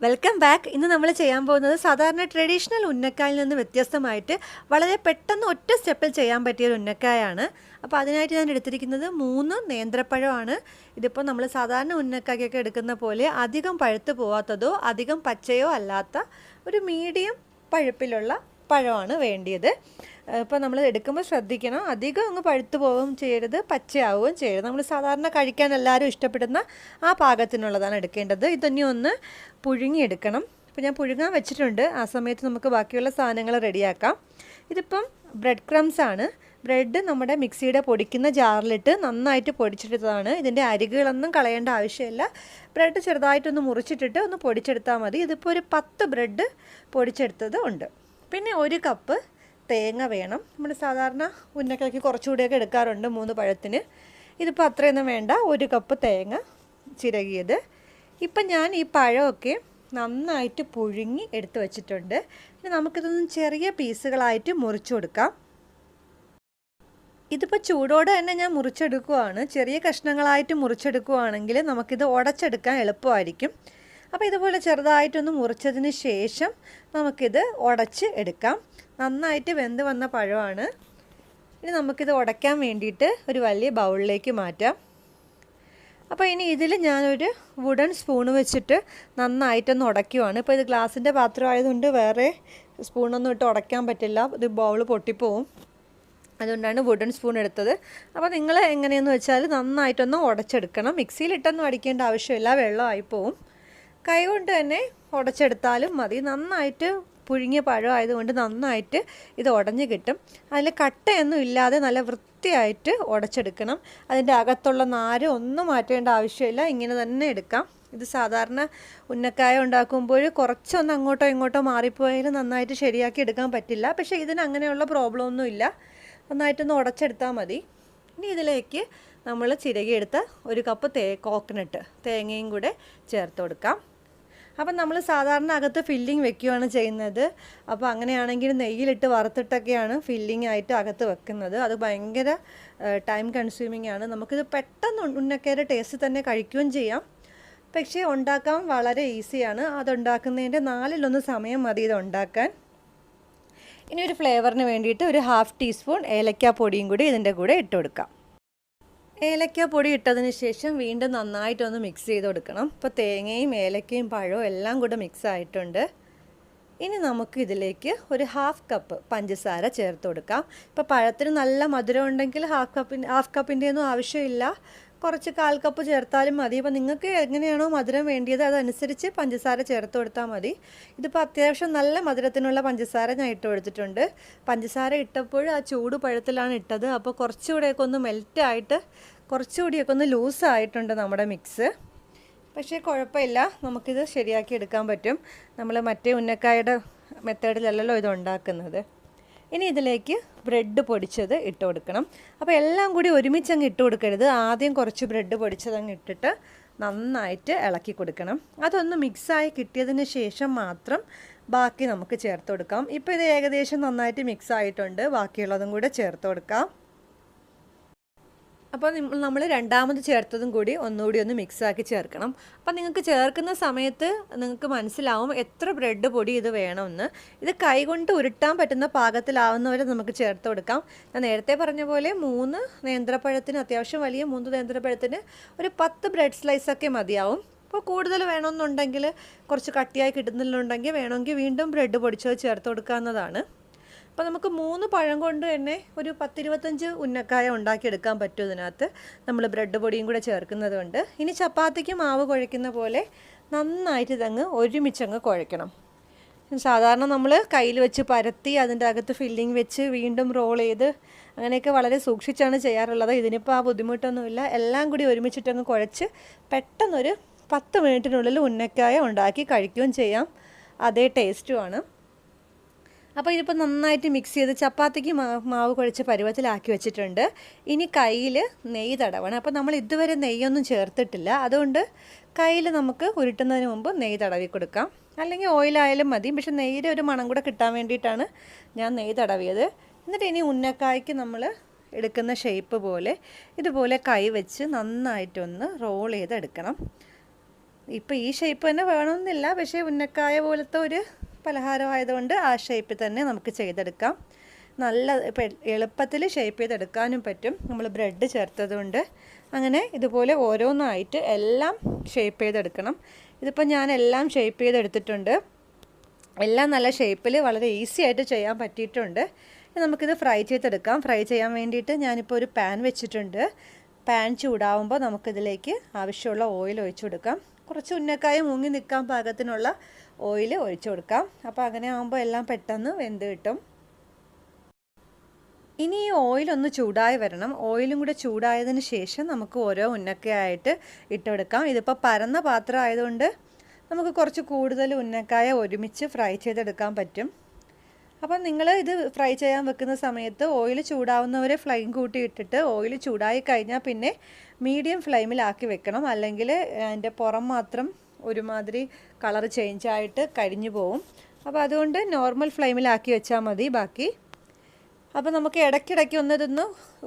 Welcome back. ഇന്ന് നമ്മൾ ചെയ്യാൻ പോകുന്നത് സാധാരണ ട്രഡീഷണൽ ഉന്നക്കായിൽ നിന്ന് വ്യത്യസ്തമായിട്ട് വളരെ പെട്ടെന്ന് ഒറ്റ സ്റ്റെപ്പിൽ ചെയ്യാൻ പറ്റിയ ഒരു ഉന്നക്കായാണ്. അപ്പോൾ അതിനായിട്ട് ഞാൻ എടുത്തിരിക്കുന്നത് 3 നേന്ത്രപ്പഴമാണ്. ഇതിപ്പോൾ നമ്മൾ സാധാരണ ഉന്നക്കായ്ക്കൊക്കെ എടുക്കുന്ന പോലെ അധികം പഴുത്ത് പോവാത്തതോ അധികം പച്ചയോ അല്ലാത്ത ഒരു മീഡിയം പഴുപ്പിലുള്ള പഴമാണ് വേണ്ടിയത്. ഇപ്പോൾ നമ്മൾ എടുക്കുമ്പോൾ ശ്രദ്ധിക്കണം, അധികം അങ്ങ് പഴുത്ത് പോവുകയും ചെയ്യരുത്, പച്ചയാവുകയും ചെയ്യരുത്. നമ്മൾ സാധാരണ കഴിക്കാൻ എല്ലാവരും ഇഷ്ടപ്പെടുന്ന ആ പാകത്തിനുള്ളതാണ് എടുക്കേണ്ടത്. ഇതൊന്നും ഒന്ന് പുഴുങ്ങിയെടുക്കണം. ഇപ്പോൾ ഞാൻ പുഴുങ്ങാൻ വെച്ചിട്ടുണ്ട്. ആ സമയത്ത് നമുക്ക് ബാക്കിയുള്ള സാധനങ്ങൾ റെഡിയാക്കാം. ഇതിപ്പം ബ്രെഡ് ക്രംസ് ആണ്. ബ്രെഡ് നമ്മുടെ മിക്സിയുടെ പൊടിക്കുന്ന ജാറിലിട്ട് നന്നായിട്ട് പൊടിച്ചെടുത്തതാണ്. ഇതിൻ്റെ അരികുകളൊന്നും കളയേണ്ട ആവശ്യമില്ല. ബ്രെഡ് ചെറുതായിട്ടൊന്ന് മുറിച്ചിട്ടിട്ട് ഒന്ന് പൊടിച്ചെടുത്താൽ മതി. ഇതിപ്പോൾ ഒരു 10 ബ്രെഡ് പൊടിച്ചെടുത്തത് ഉണ്ട്. പിന്നെ 1 കപ്പ് തേങ്ങ വേണം. നമ്മൾ സാധാരണ ഉന്നക്കായ്ക്ക് കുറച്ചുകൂടിയൊക്കെ എടുക്കാറുണ്ട് 3 പഴത്തിന്. ഇതിപ്പോൾ അത്രയൊന്നും വേണ്ട. 1 കപ്പ് തേങ്ങ ചിരകിയത്. ഇപ്പം ഞാൻ ഈ പഴമൊക്കെ നന്നായിട്ട് പുഴുങ്ങി എടുത്ത് വെച്ചിട്ടുണ്ട്. ഇനി നമുക്കിതൊന്നും ചെറിയ പീസുകളായിട്ട് മുറിച്ചു കൊടുക്കാം. ഇതിപ്പോൾ ചൂടോടെ തന്നെ ഞാൻ മുറിച്ചെടുക്കുകയാണ്. ചെറിയ കഷ്ണങ്ങളായിട്ട് മുറിച്ചെടുക്കുകയാണെങ്കിൽ നമുക്കിത് ഉടച്ചെടുക്കാൻ എളുപ്പമായിരിക്കും. അപ്പോൾ ഇതുപോലെ ചെറുതായിട്ടൊന്ന് മുറിച്ചതിന് ശേഷം നമുക്കിത് ഉടച്ച് എടുക്കാം. നന്നായിട്ട് വെന്ത് വന്ന പഴമാണ്. ഇനി നമുക്കിത് ഉടയ്ക്കാൻ വേണ്ടിയിട്ട് ഒരു വലിയ ബൗളിലേക്ക് മാറ്റാം. അപ്പോൾ ഇനി ഇതിൽ ഞാനൊരു വുഡൻ സ്പൂണ് വെച്ചിട്ട് നന്നായിട്ടൊന്ന് ഉടയ്ക്കുവാണ്. ഇപ്പോൾ ഇത് ഗ്ലാസിൻ്റെ പാത്രമായതുകൊണ്ട് വേറെ സ്പൂണൊന്നും ഇട്ട് ഉടയ്ക്കാൻ പറ്റില്ല, ഇത് ബൗൾ പൊട്ടിപ്പോവും. അതുകൊണ്ടാണ് വുഡൻ സ്പൂൺ എടുത്തത്. അപ്പോൾ നിങ്ങൾ എങ്ങനെയെന്ന് വെച്ചാൽ നന്നായിട്ടൊന്ന് ഉടച്ചെടുക്കണം. മിക്സിയിലിട്ടൊന്നും അടിക്കേണ്ട ആവശ്യമില്ല, വെള്ളമായി പോവും. കൈകൊണ്ട് തന്നെ ഉടച്ചെടുത്താലും മതി. നന്നായിട്ട് പുഴുങ്ങിയ പഴമായതുകൊണ്ട് നന്നായിട്ട് ഇത് ഉടഞ്ഞ് കിട്ടും. അതിൽ കട്ടയൊന്നും ഇല്ലാതെ നല്ല വൃത്തിയായിട്ട് ഉടച്ചെടുക്കണം. അതിൻ്റെ അകത്തുള്ള നാര് ഒന്നും മാറ്റേണ്ട ആവശ്യമില്ല, ഇങ്ങനെ തന്നെ എടുക്കാം. ഇത് സാധാരണ ഉന്നക്കായ ഉണ്ടാക്കുമ്പോൾ കുറച്ചൊന്ന് അങ്ങോട്ടോ ഇങ്ങോട്ടോ മാറിപ്പോയാലും നന്നായിട്ട് ശരിയാക്കി എടുക്കാൻ പറ്റില്ല. പക്ഷേ ഇതിന് അങ്ങനെയുള്ള പ്രോബ്ലം ഒന്നുമില്ല. നന്നായിട്ടൊന്ന് ഉടച്ചെടുത്താൽ മതി. ഇനി ഇതിലേക്ക് നമ്മൾ ചിരകിയെടുത്ത 1 കപ്പ് കോക്കനട്ട് തേങ്ങയും കൂടെ ചേർത്ത് കൊടുക്കാം. അപ്പം നമ്മൾ സാധാരണ അകത്ത് ഫില്ലിങ് വെക്കുകയാണ് ചെയ്യുന്നത്. അപ്പോൾ അങ്ങനെയാണെങ്കിൽ നെയ്യിലിട്ട് വറുത്തിട്ടൊക്കെയാണ് ഫില്ലിംഗ് ആയിട്ട് അകത്ത് വെക്കുന്നത്. അത് ഭയങ്കര ടൈം കൺസ്യൂമിംഗ് ആണ്. നമുക്കിത് പെട്ടെന്ന് ഉന്നക്കയുടെ ടേസ്റ്റ് തന്നെ കഴിക്കുകയും ചെയ്യാം. പക്ഷേ ഉണ്ടാക്കാൻ വളരെ ഈസിയാണ്. അതുണ്ടാക്കുന്നതിൻ്റെ 4/1 സമയം മതി ഇത് ഉണ്ടാക്കാൻ. ഇനി ഒരു ഫ്ലേവറിന് വേണ്ടിയിട്ട് ഒരു 1/2 ടീസ്പൂൺ ഏലക്കാപ്പൊടിയും കൂടി ഇതിൻ്റെ കൂടെ ഇട്ട് കൊടുക്കാം. ഏലക്കാപ്പൊടി ഇട്ടതിന് ശേഷം വീണ്ടും നന്നായിട്ടൊന്ന് മിക്സ് ചെയ്ത് കൊടുക്കണം. ഇപ്പോൾ തേങ്ങയും ഏലക്കയും പഴവും എല്ലാം കൂടെ മിക്സ് ആയിട്ടുണ്ട്. ഇനി നമുക്ക് ഇതിലേക്ക് ഒരു 1/2 കപ്പ് പഞ്ചസാര ചേർത്ത് കൊടുക്കാം. ഇപ്പോൾ പഴത്തിന് നല്ല മധുരം ഉണ്ടെങ്കിൽ 1/2 കപ്പിൻ്റെ ഒന്നും ആവശ്യമില്ല, കുറച്ച് 1/4 കപ്പ് ചേർത്താലും മതി. അപ്പോൾ നിങ്ങൾക്ക് എങ്ങനെയാണോ മധുരം വേണ്ടിയത് അതനുസരിച്ച് പഞ്ചസാര ചേർത്ത് കൊടുത്താൽ മതി. ഇതിപ്പോൾ അത്യാവശ്യം നല്ല മധുരത്തിനുള്ള പഞ്ചസാര ഞാൻ ഇട്ട് കൊടുത്തിട്ടുണ്ട്. പഞ്ചസാര ഇട്ടപ്പോൾ ആ ചൂട് പഴത്തിലാണ് ഇട്ടത്. അപ്പോൾ കുറച്ചുകൂടെയൊക്കെ ഒന്ന് മെൽറ്റായിട്ട് കുറച്ചുകൂടിയൊക്കെ ഒന്ന് ലൂസായിട്ടുണ്ട് നമ്മുടെ മിക്സ്. പക്ഷേ കുഴപ്പമില്ല, നമുക്കിത് ശരിയാക്കി എടുക്കാൻ പറ്റും. നമ്മൾ മറ്റേ ഉന്നക്കായുടെ മെത്തേഡിലല്ലല്ലോ ഇത് ഉണ്ടാക്കുന്നത്. ഇനി ഇതിലേക്ക് ബ്രെഡ് പൊടിച്ചത് ഇട്ട് കൊടുക്കണം. അപ്പോൾ എല്ലാം കൂടി ഒരുമിച്ചങ്ങ് ഇട്ട് കൊടുക്കരുത്. ആദ്യം കുറച്ച് ബ്രെഡ് പൊടിച്ചതങ്ങ് ഇട്ടിട്ട് നന്നായിട്ട് ഇളക്കി കൊടുക്കണം. അതൊന്ന് മിക്സായി കിട്ടിയതിന് ശേഷം മാത്രം ബാക്കി നമുക്ക് ചേർത്ത് കൊടുക്കാം. ഇപ്പോൾ ഇത് ഏകദേശം നന്നായിട്ട് മിക്സ് ആയിട്ടുണ്ട്. ബാക്കിയുള്ളതും കൂടെ ചേർത്ത് കൊടുക്കാം. അപ്പോൾ നമ്മൾ രണ്ടാമത് ചേർത്തതും കൂടി ഒന്നുകൂടി ഒന്ന് മിക്സാക്കി ചേർക്കണം. അപ്പോൾ നിങ്ങൾക്ക് ചേർക്കുന്ന സമയത്ത് നിങ്ങൾക്ക് മനസ്സിലാവും എത്ര ബ്രെഡ് പൊടി ഇത് വേണമെന്ന്. ഇത് കൈകൊണ്ട് ഉരുട്ടാൻ പറ്റുന്ന പാകത്തിലാവുന്നവരെ നമുക്ക് ചേർത്ത് കൊടുക്കാം. ഞാൻ നേരത്തെ പറഞ്ഞ പോലെ 3 നേന്ത്രപ്പഴത്തിന്, അത്യാവശ്യം വലിയ 3 നേന്ത്രപ്പഴത്തിന് ഒരു 10 ബ്രെഡ് സ്ലൈസൊക്കെ മതിയാവും. അപ്പോൾ കൂടുതൽ വേണമെന്നുണ്ടെങ്കിൽ, കുറച്ച് കട്ടിയായി കിട്ടുന്നില്ലുണ്ടെങ്കിൽ വേണമെങ്കിൽ വീണ്ടും ബ്രെഡ് പൊടിച്ചത് ചേർത്ത് കൊടുക്കാവുന്നതാണ്. അപ്പോൾ നമുക്ക് 3 പഴം കൊണ്ട് തന്നെ ഒരു 10-25 ഉന്നക്കായ ഉണ്ടാക്കിയെടുക്കാൻ പറ്റും. ഇതിനകത്ത് നമ്മൾ ബ്രെഡ് പൊടിയും കൂടെ ചേർക്കുന്നത് കൊണ്ട്. ഇനി ചപ്പാത്തിക്ക് മാവ് കുഴയ്ക്കുന്ന പോലെ നന്നായിട്ട് ഇതങ്ങ് ഒരുമിച്ചങ്ങ് കുഴയ്ക്കണം. സാധാരണ നമ്മൾ കയ്യിൽ വെച്ച് പരത്തി അതിൻ്റെ അകത്ത് ഫില്ലിങ് വെച്ച് വീണ്ടും റോൾ ചെയ്ത് അങ്ങനെയൊക്കെ വളരെ സൂക്ഷിച്ചാണ് ചെയ്യാറുള്ളത്. ഇതിനിപ്പോൾ ആ ബുദ്ധിമുട്ടൊന്നുമില്ല. എല്ലാം കൂടി ഒരുമിച്ചിട്ടങ്ങ് കുഴച്ച് പെട്ടെന്നൊരു 10 മിനിറ്റിനുള്ളിൽ ഉന്നക്കായ ഉണ്ടാക്കി കഴിക്കുകയും ചെയ്യാം. അതേ ടേസ്റ്റുമാണ്. അപ്പോൾ ഇതിപ്പോൾ നന്നായിട്ട് മിക്സ് ചെയ്ത് ചപ്പാത്തിക്ക് മാവ് കുഴച്ച് പരുവത്തിലാക്കി വെച്ചിട്ടുണ്ട്. ഇനി കയ്യിൽ നെയ്യ് തടവണം. അപ്പോൾ നമ്മൾ ഇതുവരെ നെയ്യൊന്നും ചേർത്തിട്ടില്ല. അതുകൊണ്ട് കയ്യിൽ നമുക്ക് ഉരുട്ടുന്നതിന് മുമ്പ് നെയ്യ് തടവി കൊടുക്കാം. അല്ലെങ്കിൽ ഓയിലായാലും മതി. പക്ഷേ നെയ്യുടെ ഒരു മണം കൂടെ കിട്ടാൻ വേണ്ടിയിട്ടാണ് ഞാൻ നെയ്യ് തടവിയത്. എന്നിട്ട് ഇനി ഉന്നക്കായ്ക്ക് നമ്മൾ എടുക്കുന്ന ഷേപ്പ് പോലെ ഇതുപോലെ കൈ വെച്ച് നന്നായിട്ടൊന്ന് റോൾ ചെയ്തെടുക്കണം. ഇപ്പോൾ ഈ ഷേപ്പ് തന്നെ വേണമെന്നില്ല, പക്ഷേ ഉന്നക്കായ പോലത്തെ ഒരു പലഹാരമായതുകൊണ്ട് ആ ഷേപ്പിൽ തന്നെ നമുക്ക് ചെയ്തെടുക്കാം. നല്ല എളുപ്പത്തിൽ ഷേപ്പ് ചെയ്തെടുക്കാനും പറ്റും, നമ്മൾ ബ്രെഡ് ചേർത്തതുകൊണ്ട്. അങ്ങനെ ഇതുപോലെ ഓരോന്നായിട്ട് എല്ലാം ഷേപ്പ് ചെയ്തെടുക്കണം. ഇതിപ്പോൾ ഞാൻ എല്ലാം ഷേപ്പ് ചെയ്തെടുത്തിട്ടുണ്ട്. എല്ലാം നല്ല ഷേപ്പിൽ വളരെ ഈസി ആയിട്ട് ചെയ്യാൻ പറ്റിയിട്ടുണ്ട്. നമുക്കിത് ഫ്രൈ ചെയ്തെടുക്കാം. ഫ്രൈ ചെയ്യാൻ വേണ്ടിയിട്ട് ഞാനിപ്പോൾ ഒരു പാൻ വെച്ചിട്ടുണ്ട്. പാൻ ചൂടാവുമ്പോൾ നമുക്കിതിലേക്ക് ആവശ്യമുള്ള ഓയിൽ ഒഴിച്ചു കൊടുക്കാം. കുറച്ച് ഉന്നക്കായ മുങ്ങി നിൽക്കാൻ പാകത്തിനുള്ള ഓയിൽ ഒഴിച്ചു കൊടുക്കാം. അപ്പോൾ അങ്ങനെ ആകുമ്പോൾ എല്ലാം പെട്ടെന്ന് വെന്ത് കിട്ടും. ഇനി ഈ ഓയിലൊന്ന് ചൂടായി വരണം. ഓയിലും കൂടെ ചൂടായതിന് ശേഷം നമുക്ക് ഓരോ ഉന്നക്കയായിട്ട് ഇട്ടെടുക്കാം. ഇതിപ്പോൾ പരന്ന പാത്രം ആയതുകൊണ്ട് നമുക്ക് കുറച്ച് കൂടുതൽ ഉന്നക്കായ ഒരുമിച്ച് ഫ്രൈ ചെയ്തെടുക്കാൻ പറ്റും. അപ്പം നിങ്ങൾ ഇത് ഫ്രൈ ചെയ്യാൻ വെക്കുന്ന സമയത്ത് ഓയിൽ ചൂടാവുന്നവരെ ഫ്ലെയിം കൂട്ടി ഇട്ടിട്ട് ഓയിൽ ചൂടായി കഴിഞ്ഞാൽ പിന്നെ മീഡിയം ഫ്ലെയിമിലാക്കി വെക്കണം. അല്ലെങ്കിൽ അതിൻ്റെ പുറം മാത്രം ഒരുമാതിരി കളർ ചേഞ്ചായിട്ട് കരിഞ്ഞു പോവും. അപ്പോൾ അതുകൊണ്ട് നോർമൽ ഫ്ലെയിമിലാക്കി വെച്ചാൽ മതി ബാക്കി. അപ്പോൾ നമുക്ക് ഇടയ്ക്കിടയ്ക്ക് ഇതൊന്ന്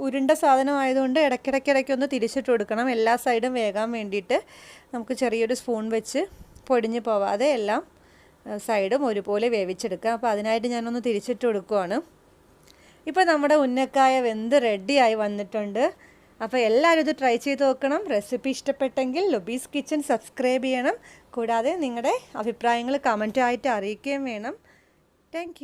ഉരുണ്ട സാധനമായതുകൊണ്ട് ഇടയ്ക്കിടയ്ക്ക് ഒന്ന് തിരിച്ചിട്ട് കൊടുക്കണം, എല്ലാ സൈഡും വേകാൻ വേണ്ടിയിട്ട്. നമുക്ക് ചെറിയൊരു സ്പൂൺ വെച്ച് പൊടിഞ്ഞു പോവാതെ എല്ലാം സൈഡും ഒരുപോലെ വേവിച്ചെടുക്കുക. അപ്പോൾ അതിനായിട്ട് ഞാനൊന്ന് തിരിച്ചിട്ട് കൊടുക്കുവാണ്. ഇപ്പോൾ നമ്മുടെ ഉന്നക്കായ വെന്ത് റെഡിയായി വന്നിട്ടുണ്ട്. അപ്പോൾ എല്ലാവരും ഇത് ട്രൈ ചെയ്ത് നോക്കണം. റെസിപ്പി ഇഷ്ടപ്പെട്ടെങ്കിൽ ലുബീസ് കിച്ചൺ സബ്സ്ക്രൈബ് ചെയ്യണം. കൂടാതെ നിങ്ങളുടെ അഭിപ്രായങ്ങൾ കമൻറ്റായിട്ട് അറിയിക്കുകയും വേണം. താങ്ക്